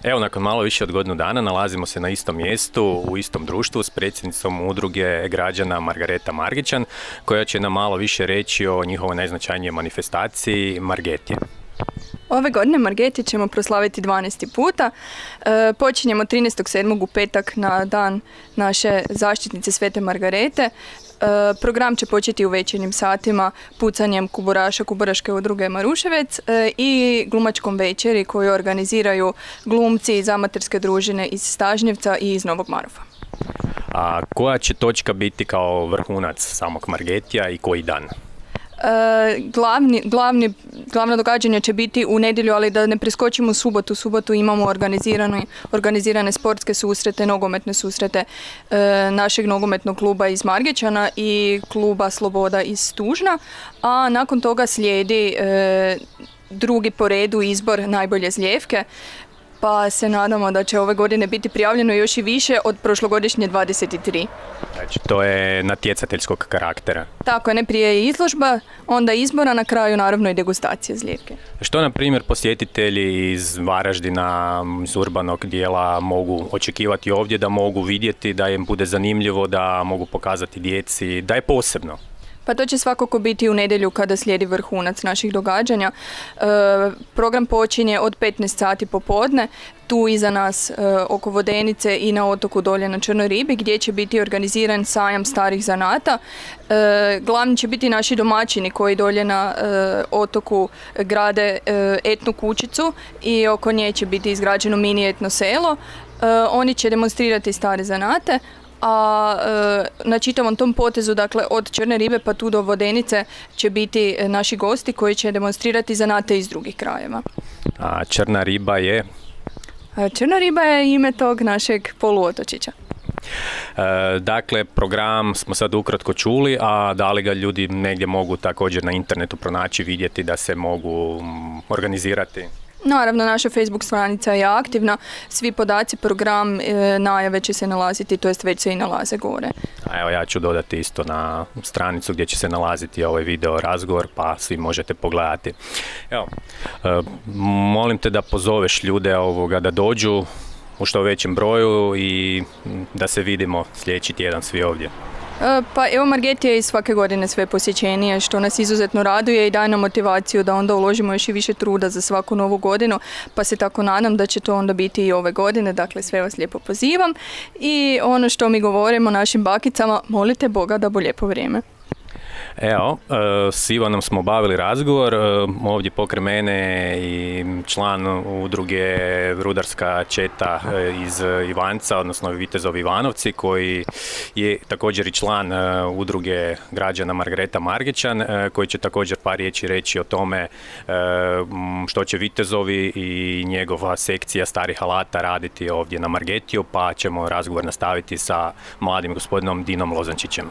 Evo, nakon malo više od godinu dana nalazimo se na istom mjestu, u istom društvu s predsjednicom udruge građana Margareta Margićan, koja će nam malo više reći o njihovoj najznačajnijoj manifestaciji Margetije. Ove godine Margetije ćemo proslaviti 12. puta. Počinjemo 13.7. u petak na dan naše zaštitnice Svete Margarete. Program će početi u večernjim satima pucanjem kuburaša Kuburaške udruge Maruševec i glumačkom večeri koju organiziraju glumci iz amaterske družine iz Stažnjevca i iz Novog Marofa. A koja će točka biti kao vrhunac samog Margetija i koji dan? Glavno događanje će biti u nedjelju, ali da ne preskočimo subotu. U subotu imamo organizirane sportske susrete, nogometne susrete našeg nogometnog kluba iz Margićana i kluba Sloboda iz Tužna, a nakon toga slijedi drugi po redu izbor najbolje zlijevke, pa se nadamo da će ove godine biti prijavljeno još i više od prošlogodišnje 23. Znači, to je natjecateljskog karaktera. Tako je, prije izložba, onda izbora, na kraju naravno i degustacija zlijevke. Što, na primjer, posjetitelji iz Varaždina, iz urbanog dijela mogu očekivati ovdje, da mogu vidjeti, da im bude zanimljivo, da mogu pokazati djeci, da je posebno? Pa to će svakako biti u nedjelju kada slijedi vrhunac naših događanja. Program počinje od 15 sati popodne, tu iza nas oko Vodenice i na otoku dolje na Črnoj ribi, gdje će biti organiziran sajam starih zanata. Glavni će biti naši domaćini koji dolje na otoku grade etnu kućicu i oko nje će biti izgrađeno mini etno selo. Oni će demonstrirati stare zanate, a na čitavom tom potezu, dakle od Črne ribe pa tu do Vodenice, će biti naši gosti koji će demonstrirati zanate iz drugih krajeva. A Črna riba je? Črna riba je ime tog našeg poluotočića. Dakle, program smo sad ukratko čuli, a da li ga ljudi negdje mogu također na internetu pronaći, vidjeti da se mogu organizirati? Naravno, naša Facebook stranica je aktivna, svi podaci, program, najave će se nalaziti, to jest već se i nalaze gore. Evo, ja ću dodati isto na stranicu gdje će se nalaziti ovaj video razgovor, pa svi možete pogledati. Evo, molim te da pozoveš ljude da dođu u što većem broju i da se vidimo sljedeći tjedan svi ovdje. Pa evo, Margetija je i svake godine sve posjećenije, što nas izuzetno raduje i daje nam motivaciju da onda uložimo još i više truda za svaku novu godinu, pa se tako nadam da će to onda biti i ove godine, dakle sve vas lijepo pozivam i ono što mi govorimo našim bakicama, molite Boga da bo lijepo vrijeme. Evo, s Ivanom smo obavili razgovor, ovdje pokraj mene i član udruge Rudarska četa iz Ivanca, odnosno Vitezovi Ivanovci, koji je također i član udruge građana Margareta Margićan, koji će također par riječi reći o tome što će Vitezovi i njegova sekcija starih alata raditi ovdje na Margetiju, pa ćemo razgovor nastaviti sa mladim gospodinom Dinom Lozančićem.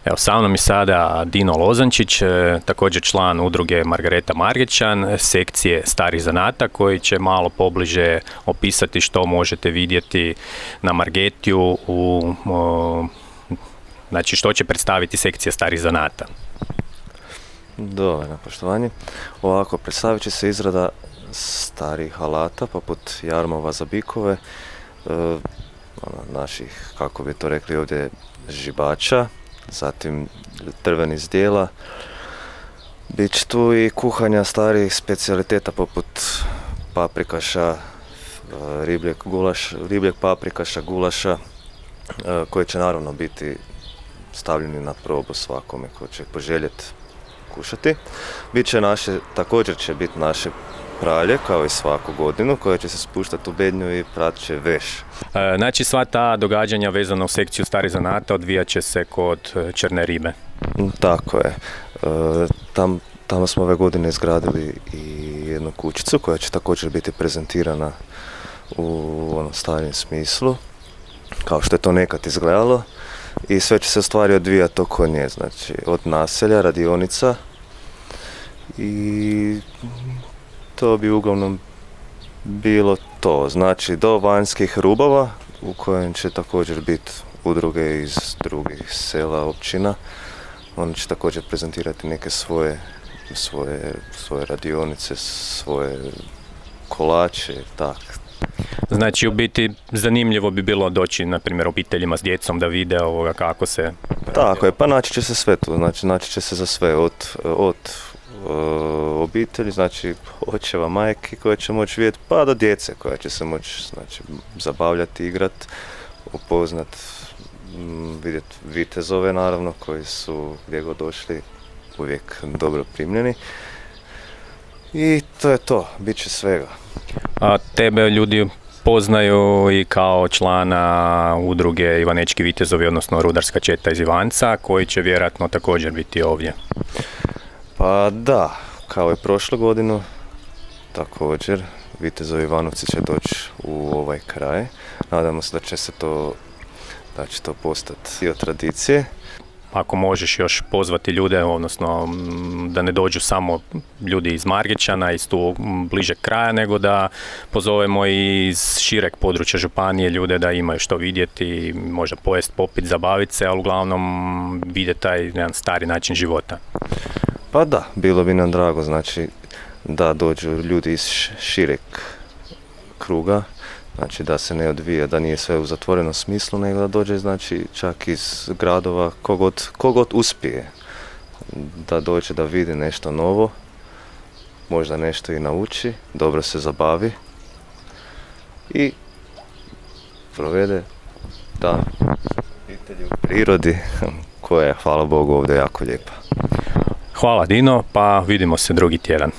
Evo, sa mnom je sada Dino Lozančić, također član udruge Margareta Margićan, sekcije starih zanata, koji će malo pobliže opisati što možete vidjeti na Margetiju, znači što će predstaviti sekcija starih zanata. Dobar, poštovanje. Ovako, predstavit će se izrada starih alata, poput jarmova za bikove, naših, kako bi to rekli ovdje, žibača, zatim drvenih zdjela. Biće tu i kuhanja starih specijaliteta poput paprikaša, ribljeg paprikaša, gulaša, koji će naravno biti stavljeni na probu svakome ko će poželjeti kušati. Također će biti naše pralje, kao i svaku godinu, koje će se spuštati u bednju i prat će veš. Znači, sva ta događanja vezana u sekciju starih zanata odvijat će se kod Črne ribe. Tako je. Tamo smo ove godine izgradili i jednu kućicu koja će također biti prezentirana u onom starijem smislu, kao što je to nekad izgledalo. I sve će se u stvari odvijati oko nje, znači od naselja, radionica, i to bi uglavnom bilo to. Znači do vanjskih rubova u kojem će također biti udruge iz drugih sela, općina. Oni će također prezentirati neke svoje radionice, svoje kolače, tak. Znači u biti zanimljivo bi bilo doći na primjer obiteljima s djecom da vide ovoga kako se... Tako je, pa naći će se sve tu, znači naći će se za sve, od obitelji, znači očeva, majki koje će moći vidjeti, pa do djece koja će se moći, znači, zabavljati, igrati, upoznat, vidjeti vitezove naravno koji su gdje god došli uvijek dobro primljeni. I to je to, bit će svega. A tebe ljudi poznaju i kao člana udruge Ivanečki vitezovi, odnosno rudarska četa iz Ivanca, koji će vjerojatno također biti ovdje. Pa da, kao i prošlu godinu, također, vitezovi Ivanovci će doći u ovaj kraj. Nadamo se da će to postati dio tradicije. Ako možeš još pozvati ljude, odnosno da ne dođu samo ljudi iz Margićana, iz tu bližeg kraja, nego da pozovemo i iz šireg područja županije ljude da imaju što vidjeti, možda pojest, popit, zabaviti se, ali uglavnom vidjeti taj jedan stari način života. Pa da, bilo bi nam drago, znači da dođu ljudi iz šireg kruga, znači da se ne odvija, da nije sve u zatvorenom smislu, nego da dođe znači čak iz gradova kogod uspije da dođe da vidi nešto novo, možda nešto i nauči, dobro se zabavi i provede dan obitelji u prirodi koja je, hvala Bogu, ovdje jako lijepa. Hvala Dino, pa vidimo se drugi tjedan.